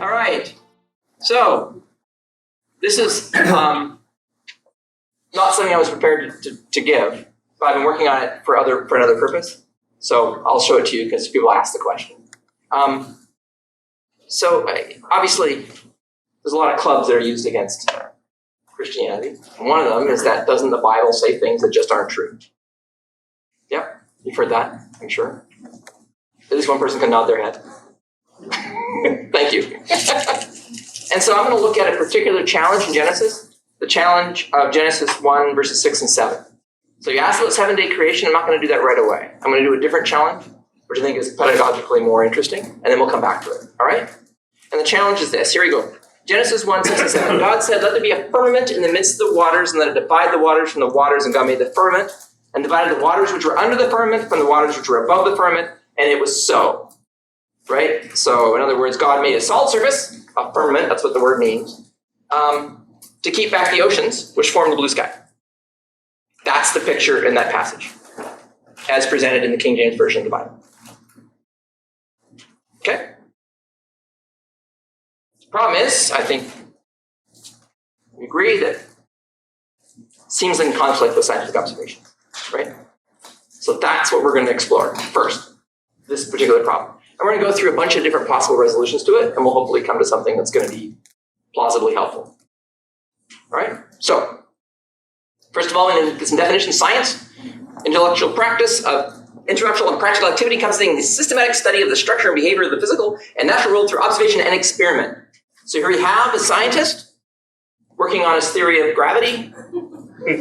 All right. So this is not something I was prepared to give, but I've been working on it for another purpose. So I'll show it to you because people ask the question. Obviously, there's a lot of clubs that are used against Christianity. And one of them is that doesn't the Bible say things that just aren't true? Yep, you've heard that, I'm sure. At least one person can nod their head. Thank you. And so I'm going to look at a particular challenge in Genesis, the challenge of Genesis 1, verses 6 and 7. So you asked about 7-day creation. I'm not going to do that right away. I'm going to do a different challenge, which I think is pedagogically more interesting, and then we'll come back to it. All right? And the challenge is this. Here we go. Genesis 1, 6 and 7. God said, let there be a firmament in the midst of the waters, and let it divide the waters from the waters. And God made the firmament, and divided the waters which were under the firmament from the waters which were above the firmament, and it was so. Right? So, in other words, God made a solid surface, a firmament, that's what the word means, to keep back the oceans, which form the blue sky. That's the picture in that passage, as presented in the King James Version of the Bible. Okay? The problem is, I think we agree that it seems in conflict with scientific observation, right? So that's what we're going to explore first, this particular problem. And we're going to go through a bunch of different possible resolutions to it, and we'll hopefully come to something that's going to be plausibly helpful. All right? So, first of all, in some definitions, science, intellectual and practical activity encompassing the systematic study of the structure and behavior of the physical and natural world through observation and experiment. So here we have a scientist working on his theory of gravity. He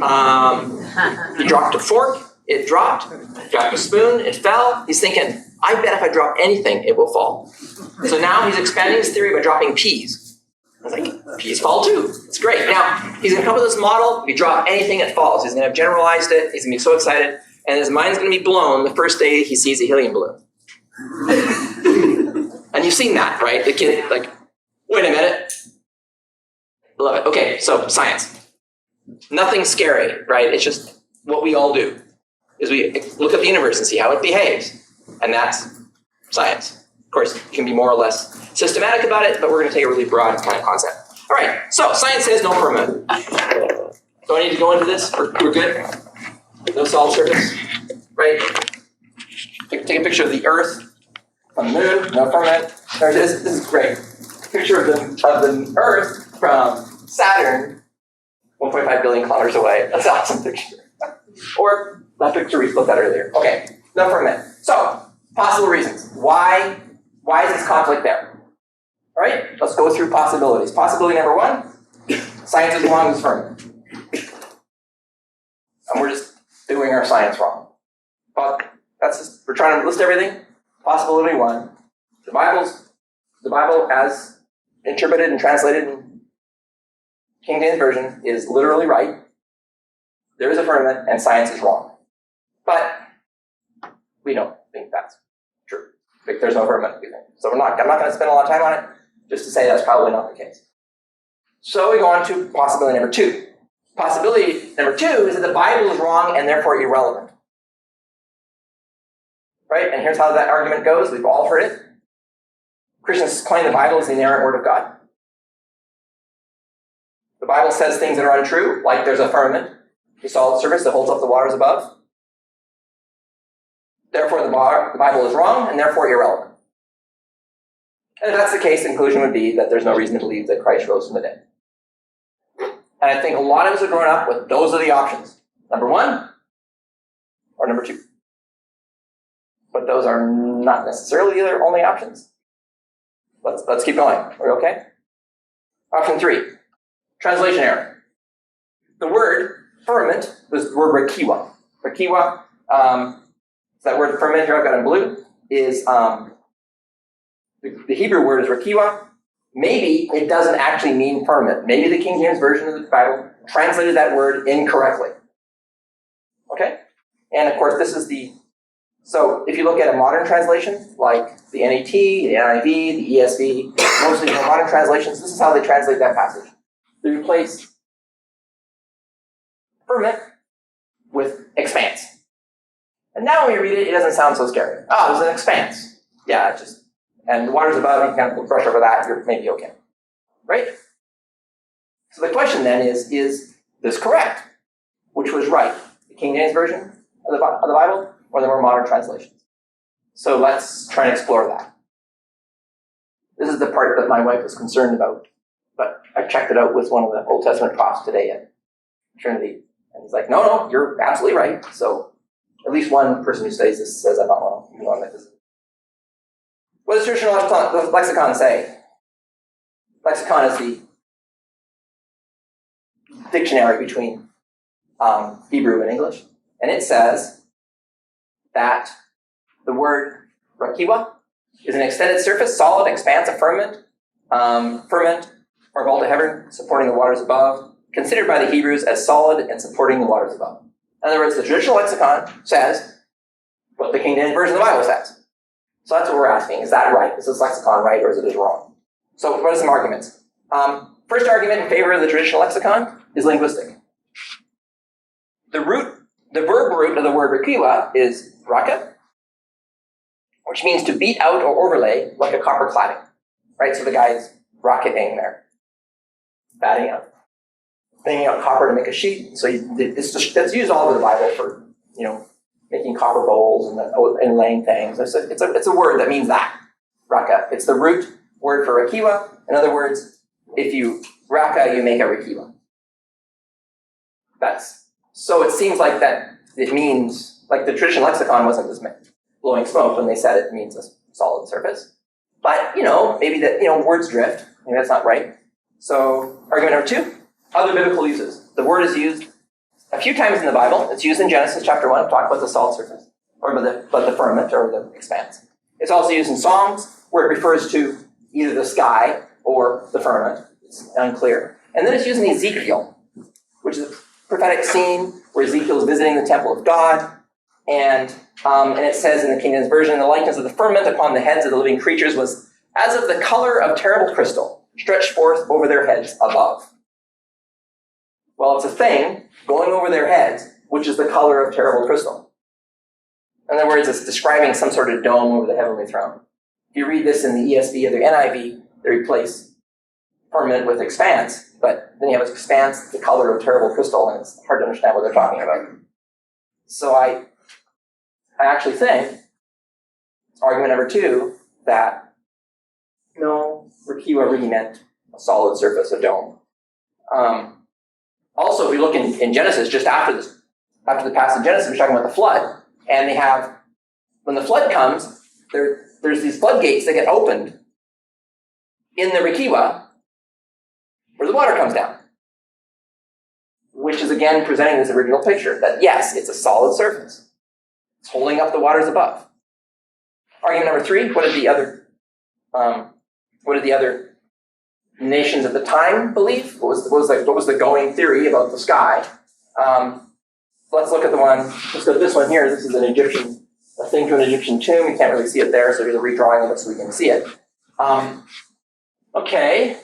dropped a fork, it dropped. Dropped a spoon, it fell. He's thinking, I bet if I drop anything, it will fall. So now he's expanding his theory by dropping peas. I was like, peas fall too. It's great. Now, he's going to come up with this model. If you drop anything, it falls. He's going to have generalized it. He's going to be so excited. And his mind's going to be blown the first day he sees a helium balloon. And you've seen that, right? The kid, like, wait a minute. Love it. Okay, so science. Nothing scary, right? It's just what we all do. Is we look at the universe and see how it behaves. And that's science. Of course, you can be more or less systematic about it, but we're going to take a really broad kind of concept. All right, so science says no firmament. Do I need to go into this? We're good? No solid surface, right? Take a picture of the Earth from the moon, no firmament. This is great. Picture of the Earth from Saturn, 1.5 billion kilometers away. That's an awesome picture. Or that picture we looked at earlier. Okay, no firmament. So, possible reasons. Why is this conflict there? All right, let's go through possibilities. Possibility number 1, science is wrong as firmament. And we're just doing our science wrong. But we're trying to list everything. Possibility 1, the Bible as interpreted and translated in King James Version is literally right. There is a firmament and science is wrong. But we don't think that's true. There's no firmament, we think. So I'm not going to spend a lot of time on it, just to say that's probably not the case. So we go on to possibility number 2. Possibility number 2 is that the Bible is wrong and therefore irrelevant. Right? And here's how that argument goes. We've all heard it. Christians claim the Bible is the inerrant word of God. The Bible says things that are untrue, like there's a firmament, a solid surface that holds up the waters above. Therefore, the Bible is wrong and therefore irrelevant. And if that's the case, the conclusion would be that there's no reason to believe that Christ rose from the dead. And I think a lot of us have grown up with those are the options. Number 1 or number 2. But those are not necessarily the only options. Let's keep going. Are we okay? Option 3, translation error. The word firmament was the word rakiwa. Rakiwa, that word firmament here I've got in blue, is the Hebrew word is rakiwa. Maybe it doesn't actually mean firmament. Maybe the King James Version of the Bible translated that word incorrectly. Okay? And of course, so if you look at a modern translation, like the NET, the NIV, the ESV, mostly the modern translations, this is how they translate that passage. They replace firmament with expanse. And now when you read it, it doesn't sound so scary. Oh, there's an expanse. Yeah, and the water's above, you can brush over that, you're maybe okay. Right? So the question then is this correct? Which was right? The King James Version of the Bible or the more modern translations? So let's try and explore that. This is the part that my wife was concerned about, but I checked it out with one of the Old Testament profs today at Trinity. And he's like, no, you're absolutely right. So at least one person who studies this says I'm not wrong, even though I'm like this. What does traditional lexicon say? Lexicon is the dictionary between Hebrew and English. And it says that the word rakiwa is an extended surface, solid, expansive firmament, or vault of heaven, supporting the waters above, considered by the Hebrews as solid and supporting the waters above. In other words, the traditional lexicon says what the King James Version of the Bible says. So that's what we're asking. Is that right? Is this lexicon right or is it wrong? So what are some arguments? First argument in favor of the traditional lexicon is linguistic. The verb root of the word rakiwa is raka, which means to beat out or overlay like a copper cladding. Right? So the guy is rocketing there, batting out, banging out copper to make a sheet. So that's used all over the Bible for, making copper bowls and laying things. It's a word that means that, raka. It's the root word for rakiwa. In other words, if you raka, you make a rakiwa. So it seems like that it means, like the traditional lexicon wasn't just blowing smoke when they said it means a solid surface. But, maybe that, words drift. Maybe that's not right. So argument number 2, other biblical uses. The word is used a few times in the Bible. It's used in Genesis chapter 1 to talk about the solid surface, or about the firmament, or the expanse. It's also used in Psalms, where it refers to either the sky or the firmament. It's unclear. And then it's used in Ezekiel, which is a prophetic scene where Ezekiel is visiting the temple of God. And it says in the King James Version, the likeness of the firmament upon the heads of the living creatures was as of the color of terrible crystal, stretched forth over their heads above. Well, it's a thing going over their heads, which is the color of terrible crystal. In other words, it's describing some sort of dome over the heavenly throne. If you read this in the ESV or the NIV, they replace firmament with expanse, but then you have expanse, the color of terrible crystal, and it's hard to understand what they're talking about. So I actually think, argument number 2, that no, rakiwa really meant a solid surface, a dome. Also, if we look in Genesis, just after the passage in Genesis, we're talking about the flood, and they have, when the flood comes, there's these floodgates that get opened in the rakiwa, where the water comes down, which is again presenting this original picture that yes, it's a solid surface. It's holding up the waters above. Argument number 3, what did the other nations at the time believe? What was the going theory about the sky? Let's look at let's go to this one here. This is a thing to an Egyptian tomb. You can't really see it there, so here's a redrawing of it so we can see it. Okay,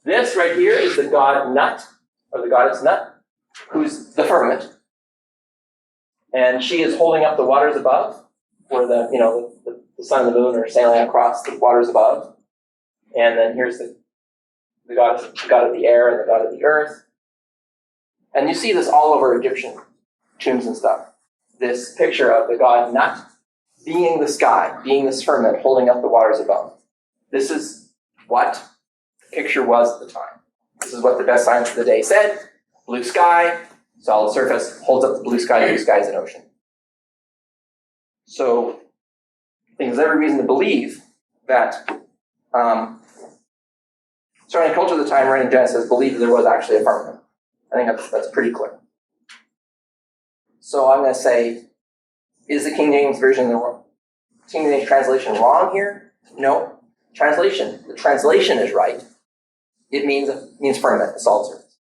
this right here is the god Nut, or the goddess Nut, who's the firmament. And she is holding up the waters above, where the sun and the moon are sailing across the waters above. And then here's the god of the air and the god of the earth. And you see this all over Egyptian tombs and stuff. This picture of the god Nut being the sky, being this firmament, holding up the waters above. This is what the picture was at the time. This is what the best science of the day said. Blue sky, solid surface, holds up the blue sky is an ocean. So I think there's every reason to believe that surrounding culture at the time, right in Genesis, believed that there was actually a firmament. I think that's pretty clear. So I'm going to say, is the King James Version King James translation wrong here? No. The translation is right. It means firmament, a solid surface.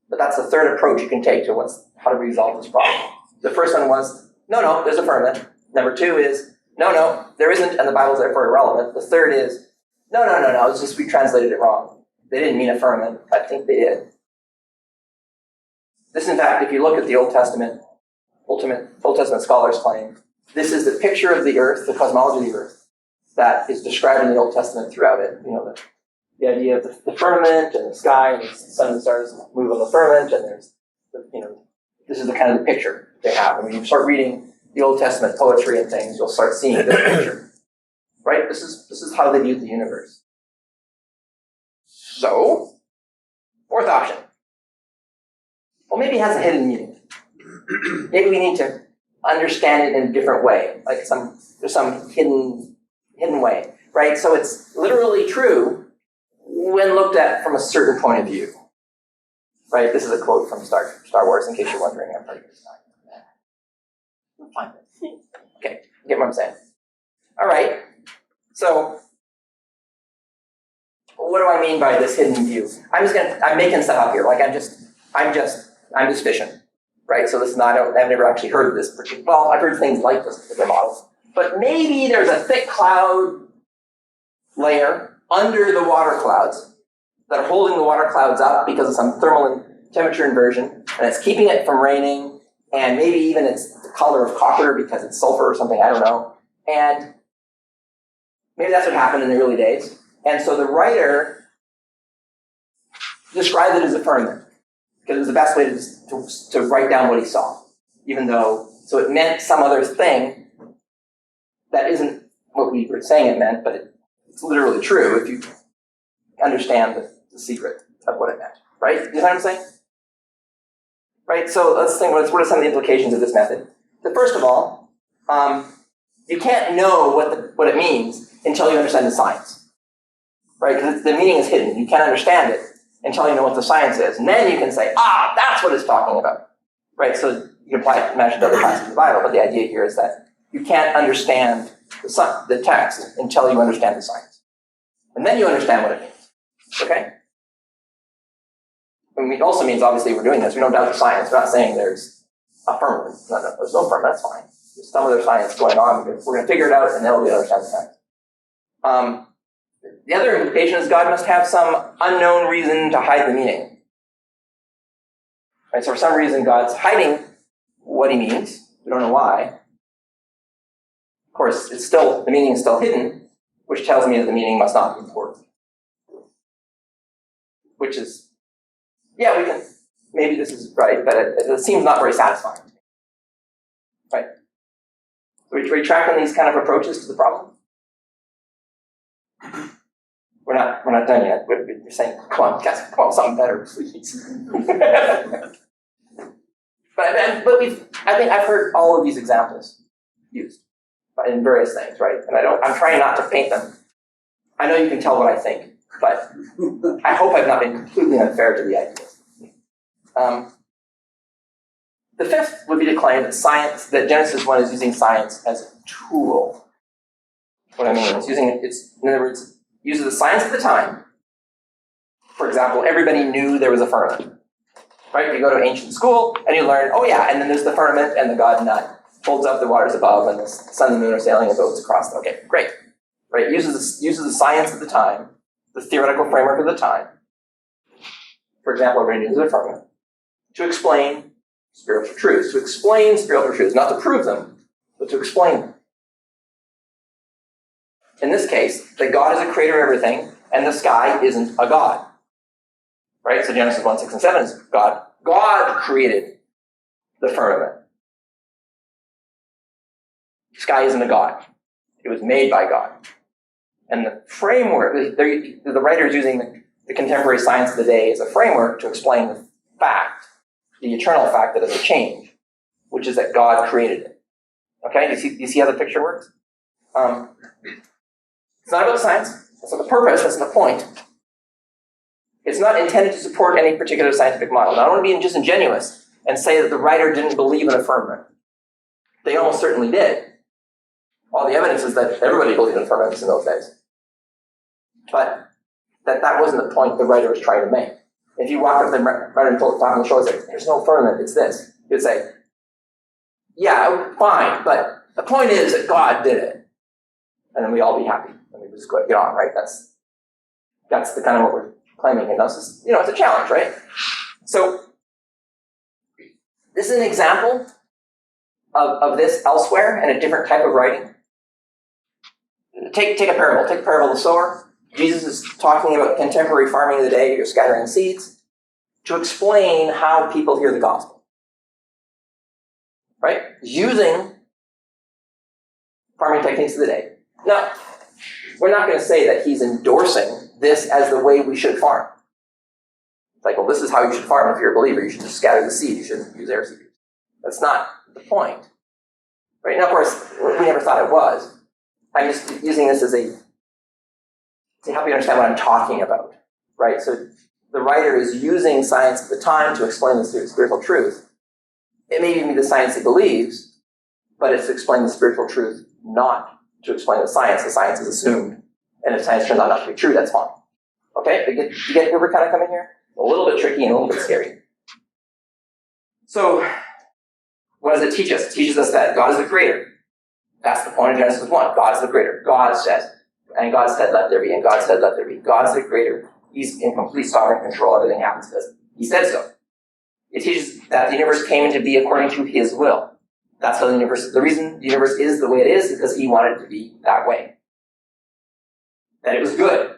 But that's the third approach you can take to how to resolve this problem. The first one was, no, there's a firmament. Number 2 is, no, there isn't, and the Bible's therefore irrelevant. The third is, no, it's just we translated it wrong. They didn't mean a firmament. I think they did. This, in fact, if you look at the Old Testament scholars claim, this is the picture of the earth, the cosmology of the earth, that is described in the Old Testament throughout it. The idea of the firmament and the sky and the sun and the stars move on the firmament, and there's, this is the kind of the picture they have. And when you start reading the Old Testament poetry and things, you'll start seeing this picture, right? This is how they viewed the universe. So, fourth option. Well, maybe it has a hidden meaning. Maybe we need to understand it in a different way, like there's some hidden way, right? So it's literally true when looked at from a certain point of view, right? This is a quote from Star Wars, in case you're wondering. I'm pretty good at that. Fine. Okay, get what I'm saying. All right. So, what do I mean by this hidden view? I'm making stuff up here. Like I'm just fishing, right? So this is not. I've never actually heard of this particular. Well, I've heard things like this particular model, but maybe there's a thick cloud layer under the water clouds that are holding the water clouds up because of some thermal and temperature inversion, and it's keeping it from raining, and maybe even it's the color of copper because it's sulfur or something, I don't know. And maybe that's what happened in the early days. And so the writer described it as a firmament because it was the best way to write down what he saw, even though, so it meant some other thing that isn't what we were saying it meant, but it's literally true if you understand the secret of what it meant, right? You know what I'm saying? Right, so let's think, what are some of the implications of this method? The first of all, you can't know what it means until you understand the science, right? Because the meaning is hidden. You can't understand it until you know what the science is. And then you can say, that's what it's talking about, right? So you can apply it to other passages of the Bible, but the idea here is that you can't understand the text until you understand the science. And then you understand what it means, okay? And it also means, obviously, we're doing this. We don't doubt the science. We're not saying there's a firmament. No, there's no firmament. That's fine. There's some other science going on. We're going to figure it out, and then we'll understand the text. The other implication is God must have some unknown reason to hide the meaning. Right, so for some reason, God's hiding what he means. We don't know why. Of course, the meaning is still hidden, which tells me that the meaning must not be important. Which is, maybe this is right, but it seems not very satisfying. Right? So we tracking these kind of approaches to the problem? We're not done yet. We're saying, come on, something better, please. but I think I've heard all of these examples used in various things, right? And I'm trying not to paint them. I know you can tell what I think, but I hope I've not been completely unfair to the ideas. The fifth would be to claim that Genesis 1 is using science as a tool. What I mean is in other words, uses the science of the time. For example, everybody knew there was a firmament. Right? You go to ancient school and you learn, and then there's the firmament and the god nut holds up the waters above and the sun and the moon are sailing in boats across them. Okay, great. Right? Uses the science of the time, the theoretical framework of the time. For example, everybody knew there was a firmament. To explain spiritual truths. To explain spiritual truths, not to prove them, but to explain them. In this case, that God is a creator of everything, and the sky isn't a god. Right? So Genesis 1, 6, and 7 is God. God created the firmament. The sky isn't a god. It was made by God. And the framework, the writer is using the contemporary science of the day as a framework to explain the fact, the eternal fact that doesn't change, which is that God created it. Okay? Do you see how the picture works? It's not about science. That's not the purpose. That's not the point. It's not intended to support any particular scientific model. Now, I don't want to be disingenuous and say that the writer didn't believe in a firmament. They almost certainly did. All the evidence is that everybody believed in firmaments in those days. But that wasn't the point the writer was trying to make. If you walk up to the writer and talk on the shoulder and say, there's no firmament, it's this. You'd say, yeah, fine, but the point is that God did it. And then we'd all be happy. And we just go get on, right? That's the kind of what we're claiming. And it's a challenge, right? So this is an example of this elsewhere and a different type of writing. Take a parable. Take the parable of the sower. Jesus is talking about contemporary farming of the day. You're scattering seeds to explain how people hear the gospel. Right? Using farming techniques of the day. Now, we're not going to say that he's endorsing this as the way we should farm. It's like, well, this is how you should farm if you're a believer. You should just scatter the seed. You shouldn't use air seeders. That's not the point. Right? Now, of course, we never thought it was. I'm just using this as to help you understand what I'm talking about. Right? So the writer is using science at the time to explain the spiritual truth. It may even be the science he believes, but it's to explain the spiritual truth, not to explain the science. The science is assumed. And if science turns out not to be true, that's fine. Okay? You get where we're kind of coming here? A little bit tricky and a little bit scary. So, what does it teach us? It teaches us that God is the creator. That's the point of Genesis 1. God is the creator. God says, and God said, let there be, and God said, let there be. God is the creator. He's in complete sovereign control. Everything happens because he said so. It teaches that the universe came into be according to his will. That's how the reason the universe is the way it is because he wanted it to be that way. That it was good.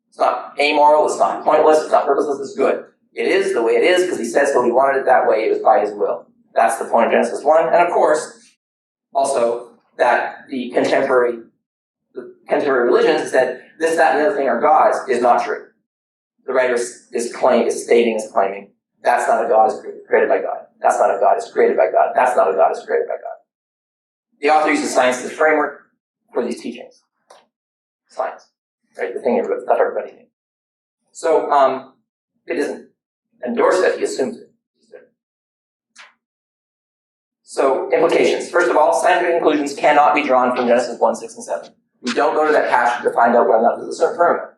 It's not amoral, it's not pointless, it's not purposeless, it's good. It is the way it is because he said so, he wanted it that way, it was by his will. That's the point of Genesis 1. And of course, also, that the contemporary religions said this, that, and the other thing are gods is not true. The writer is claiming, that's not a God, it's created by God. That's not a God, it's created by God. That's not a God, it's created by God. The author uses science as a framework for these teachings. Science. Right? The thing that everybody knew. So, it doesn't endorse it, he assumes it. So, implications. First of all, scientific conclusions cannot be drawn from Genesis 1, 6, and 7. We don't go to that passage to find out whether or not there's a certain firmament.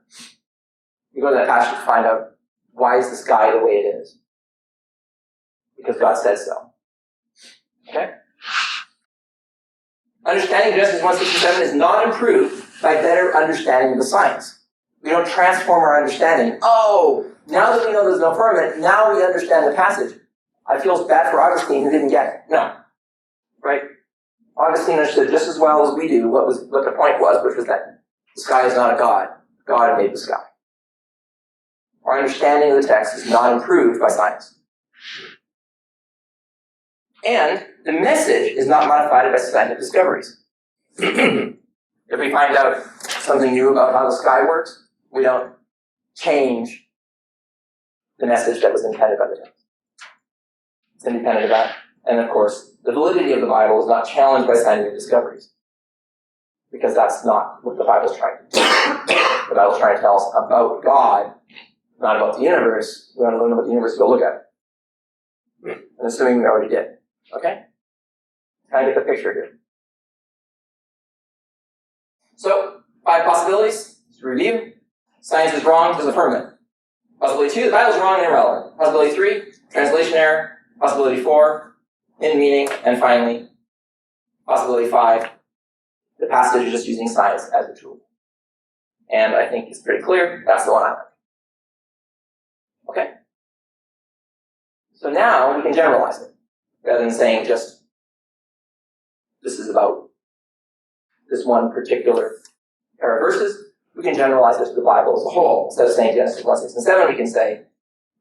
We go to that passage to find out why is the sky the way it is. Because God says so. Okay? Understanding Genesis 1, 6, and 7 is not improved by better understanding of the science. We don't transform our understanding. Oh, now that we know there's no firmament, now we understand the passage. I feel bad for Augustine who didn't get it. No. Right? Augustine understood just as well as we do what the point was, which was that the sky is not a God. God made the sky. Our understanding of the text is not improved by science. And the message is not modified by scientific discoveries. If we find out something new about how the sky works, we don't change the message that was intended by the text. It's independent of that. And of course, the validity of the Bible is not challenged by scientific discoveries. Because that's not what the Bible's trying to do. The Bible's trying to tell us about God, not about the universe. We want to learn about the universe, go look at it. And assuming we already did. Okay? Kind of get the picture here. So, 5 possibilities to review. Science is wrong, there's a firmament. Possibility 2, the Bible's wrong and irrelevant. Possibility 3, translation error. Possibility 4, hidden meaning. And finally, possibility 5, the passage is just using science as a tool. And I think it's pretty clear, that's the one I like. Okay? So now we can generalize it. Rather than saying just, this is about this one particular pair of verses, we can generalize it to the Bible as a whole. Instead of saying Genesis 1, 6, and 7, we can say,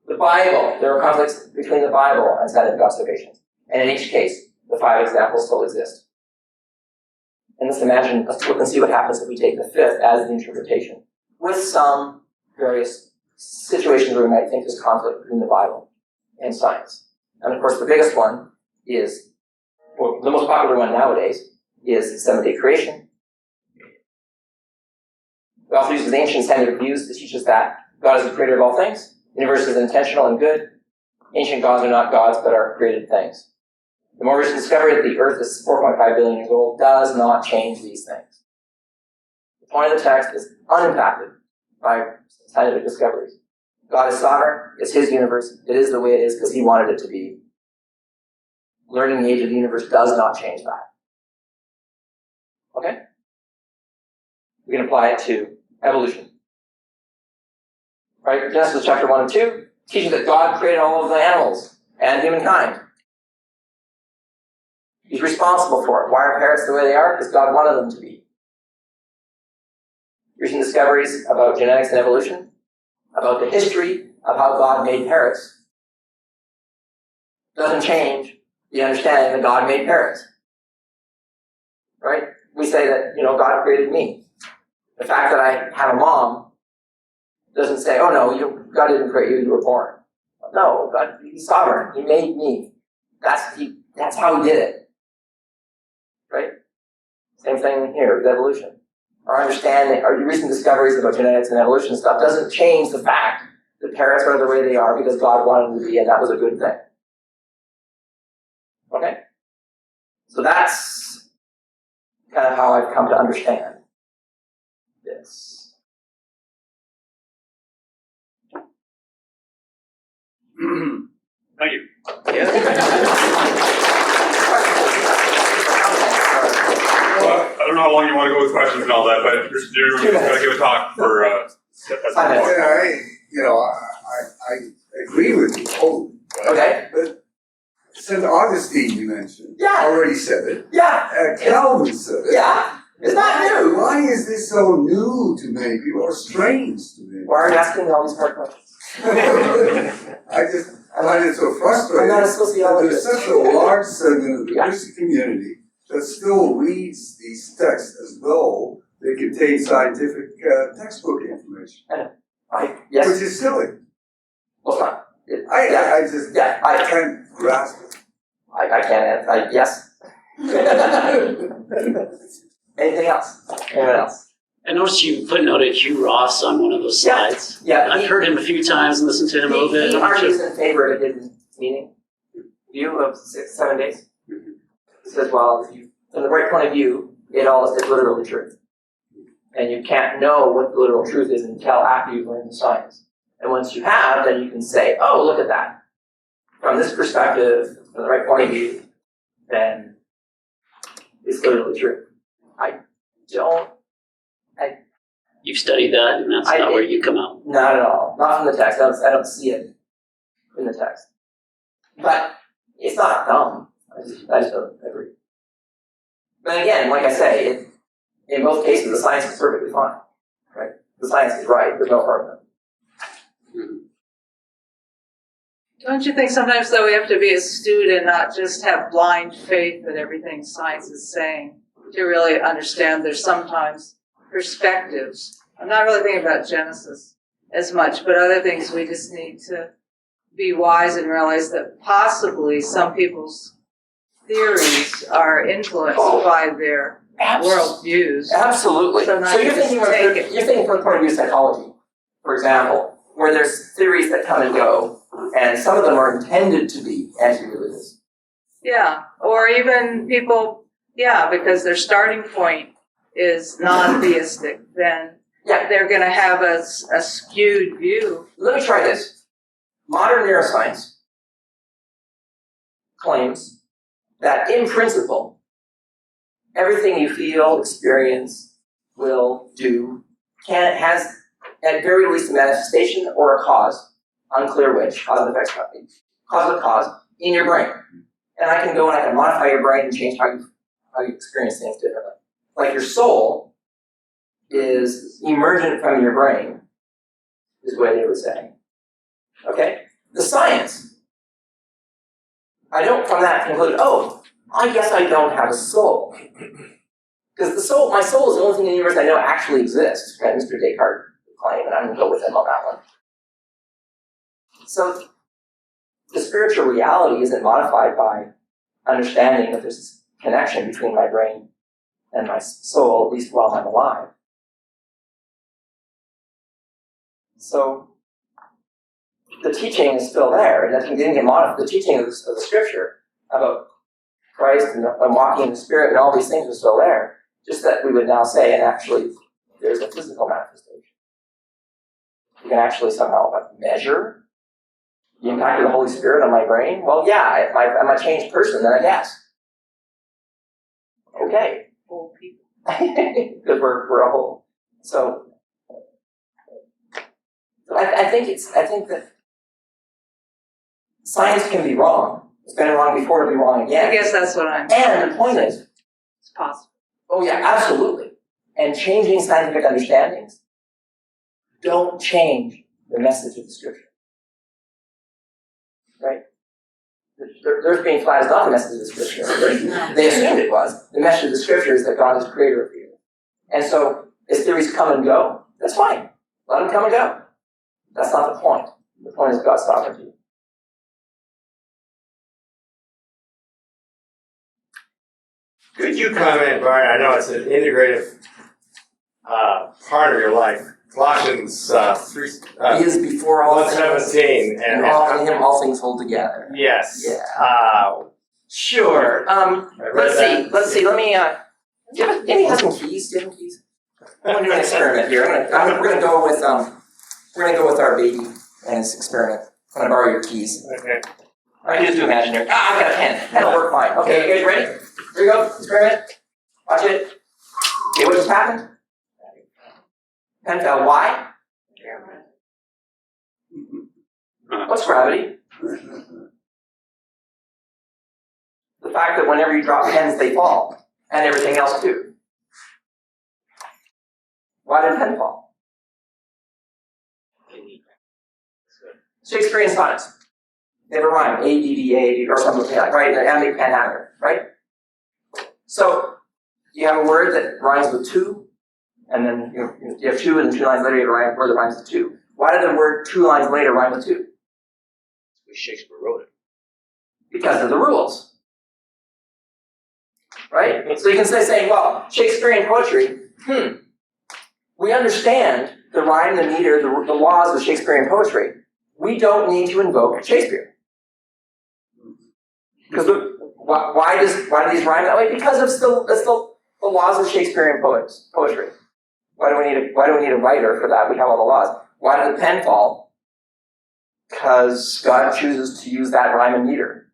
the Bible, there are conflicts between the Bible and scientific observations. And in each case, the 5 examples still exist. And let's look and see what happens if we take the 5th as the interpretation, with some various situations where we might think there's conflict between the Bible and science. And of course, the biggest one is, well, the most popular one nowadays, is seventh-day creation. The author uses ancient scientific views to teach us that God is the creator of all things, the universe is intentional and good, ancient gods are not gods but are created things. The more recent discovery that the Earth is 4.5 billion years old does not change these things. The point of the text is unimpacted by scientific discoveries. God is sovereign, it's his universe, it is the way it is because he wanted it to be. Learning the age of the universe does not change that. Okay? We can apply it to evolution. Right? Genesis chapter 1 and 2 teaches that God created all of the animals and humankind. He's responsible for it. Why are parrots the way they are? Because God wanted them to be. recent discoveries about genetics and evolution, about the history of how God made parrots, doesn't change the understanding that God made parrots. Right? We say that, God created me. The fact that I have a mom doesn't say, oh no, God didn't create you, you were born. No, God, He's sovereign. He made me. That's how He did it. Right? Same thing here with evolution. Our understanding, our recent discoveries about genetics and evolution stuff doesn't change the fact that parrots are the way they are because God wanted them to be, and that was a good thing. Okay? So that's kind of how I've come to understand this. Thank you. Well, I don't know how long you want to go with questions and all that, but you're going to give a talk for at some point. I agree with you totally. Okay. But St. Augustine, you mentioned, Yeah. already said it. Yeah. Calvin said it. Yeah. It's not new. Why is this so new to many people, or strange to many Why are you asking me all these hard questions? I just find it so frustrating. I'm not a that sociologist. there's such a large segment of the Yeah. Christian community that still reads these texts as though they contain scientific textbook information. Yes. Which is silly. Well, it's not. I just I can't grasp it. I can't answer. Yes. Anything else? Anyone else? I noticed you footnoted Hugh Ross on one of those slides. Yeah. I've heard him a few times and listened to him a little bit. He argues in favor of a hidden meaning. View of 6-7 days. He says, well, if you, from the right point of view, it all is literally true. And you can't know what the literal truth is until after you've learned the science. And once you have, then you can say, oh, look at that. From this perspective, from the right point of view, then it's literally true. You've studied that, and that's not where you come out. Not at all. Not from the text. I don't see it in the text. But it's not dumb. I just don't agree. But again, like I say, in most cases, the science is perfectly fine. Right? The science is right. There's no argument. Don't you think sometimes, though, we have to be astute and not just have blind faith that everything science is saying to really understand there's sometimes perspectives. I'm not really thinking about Genesis as much, but other things we just need to be wise and realize that possibly some people's theories are influenced by their worldviews. Absolutely. So you're thinking from the point of view of psychology, for example, where there's theories that come and go, and some of them are intended to be anti-religious. Yeah, or even people, because their starting point is non-theistic, then they're going to have a skewed view. Let me try this. Modern neuroscience claims that in principle, everything you feel, experience, will, do, has at very least a manifestation or a cause, unclear which, cause and effects, cause, in your brain. And I can go and I can modify your brain and change how you experience things differently. Like your soul is emergent from your brain, is the way they would say. Okay? The science, I don't from that conclude, I guess I don't have a soul. Because my soul is the only thing in the universe I know actually exists, right? Mr. Descartes claim, and I'm going to go with him on that one. So the spiritual reality isn't modified by understanding that there's this connection between my brain and my soul, at least while I'm alive. So the teaching is still there, and that didn't get modified. The teaching of the scripture about Christ and walking in the Spirit and all these things are still there. Just that we would now say, and actually, there's a physical manifestation. You can actually somehow measure the impact of the Holy Spirit on my brain. Well, if I'm a changed person, then I guess. Okay. Whole people. Because we're a whole. So I think that science can be wrong. It's been wrong before, it'll be wrong again. I guess that's what I'm And the point is, it's possible. oh yeah, absolutely. and changing scientific understandings don't change the message of the scripture. Right? The earth being flat is not the message of the scripture. They assumed it was. The message of the scripture is that God is creator of the earth. And so, as theories come and go, that's fine. Let them come and go. That's not the point. The point is God's sovereignty. Could you comment, Barth? I know it's an integrative part of your life. Colossians 3, He is before all things, 1:17, and in him all things hold together. yes. Yeah. Sure. Let's see. Let me. Amy has some keys. Do you have some keys? I'm gonna do an experiment here. We're gonna go with our baby and his experiment. I'm gonna borrow your keys. Okay. I can just do imaginary. I've got a pen. That'll work fine. Okay, you guys ready? Here you go. Experiment. Watch it. Okay, what just happened? Pen fell. Why? What's gravity? The fact that whenever you drop pens, they fall. And everything else too. Why did a pen fall? Shakespearean sonnets. They have a rhyme. A-D-D-A, or something like that, right? And a pen hammer, right? So, you have a word that rhymes with two, and then you have two, and then 2 lines later you have a word that rhymes with two. Why did the word 2 lines later rhyme with two? Because Shakespeare wrote it. Because of the rules. Right? So you can say, well, Shakespearean poetry, we understand the rhyme, the meter, the laws of Shakespearean poetry. We don't need to invoke Shakespeare. Because why do these rhyme that way? Because it's the laws of Shakespearean poetry. Why do we need a writer for that? We have all the laws. Why did the pen fall? Because God chooses to use that rhyme and meter.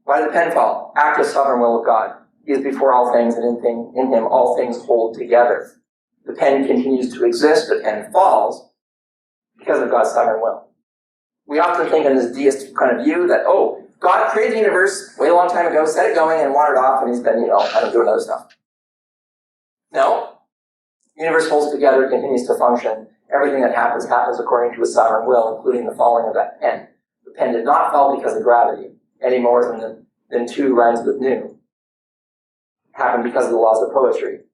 Why did the pen fall? Act of sovereign will of God. He is before all things, and in him all things hold together. The pen continues to exist, the pen falls because of God's sovereign will. We often think in this deist kind of view that, God created the universe way a long time ago, set it going, and wandered off, and he's been, kind of doing other stuff. No. The universe holds together, continues to function. Everything that happens according to his sovereign will, including the falling of that pen. The pen did not fall because of gravity, any more than 2 rhymes with new. It happened because of the laws of poetry.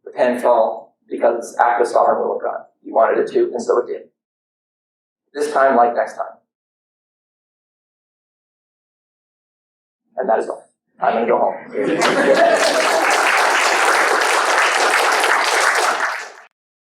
The pen fell because it's act of sovereign will of God. He wanted it to, and so it did. This time, like next time. And that is all. I'm going to go home.